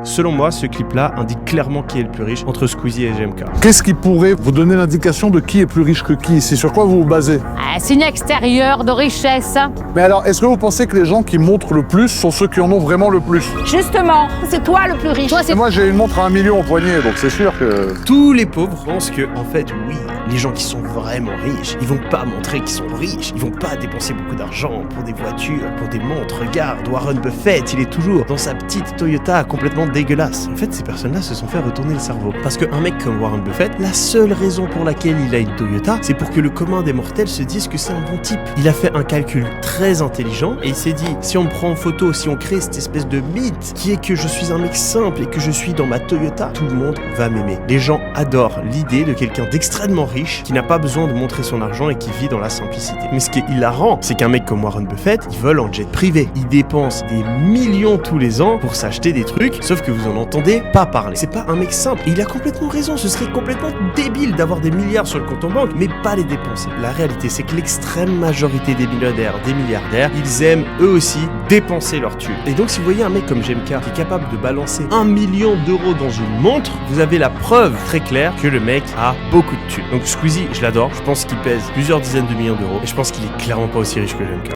Selon moi, ce clip-là indique clairement qui est le plus riche entre Squeezie et GMK. Qu'est-ce qui pourrait vous donner l'indication de qui est plus riche que qui? C'est sur quoi vous vous basez? Signe extérieur de richesse. Mais alors, est-ce que vous pensez que les gens qui montrent le plus sont ceux qui en ont vraiment le plus? Justement, c'est toi le plus riche. Toi, Et moi, j'ai une montre à 1 million au poignet, donc c'est sûr que... Tous les pauvres pensent que, en fait, oui, les gens qui sont vraiment riches, ils vont pas montrer qu'ils sont riches, ils vont pas dépenser beaucoup d'argent pour des voitures, pour des montres. Regarde, Warren Buffett, il est toujours dans sa petite Toyota complètement dégueulasse. En fait, ces personnes-là se sont fait retourner le cerveau. Parce qu'un mec comme Warren Buffett, la seule raison pour laquelle il a une Toyota, c'est pour que le commun des mortels se dise que c'est un bon type. Il a fait un calcul très intelligent et il s'est dit, si on me prend en photo, si on crée cette espèce de mythe qui est que je suis un mec simple et que je suis dans ma Toyota, tout le monde va m'aimer. Les gens adorent l'idée de quelqu'un d'extrêmement riche qui n'a pas besoin de montrer son argent et qui vit dans la simplicité. Mais ce qui est hilarant, c'est qu'un mec comme Warren Buffett, il vole en jet privé. Il dépense des millions tous les ans pour s'acheter des trucs, sauf que vous en entendez pas parler. C'est pas un mec simple. Et il a complètement raison, ce serait complètement débile d'avoir des milliards sur le compte en banque, mais pas les dépenser. La réalité, c'est que l'extrême majorité des millionnaires, des milliardaires, ils aiment eux aussi dépenser leur thune. Et donc si vous voyez un mec comme GMK qui est capable de balancer 1 million d'euros dans une montre, vous avez la preuve très claire que le mec a beaucoup de thunes. Donc Squeezie, je l'adore, je pense qu'il pèse plusieurs dizaines de millions d'euros, et je pense qu'il est clairement pas aussi riche que GMK.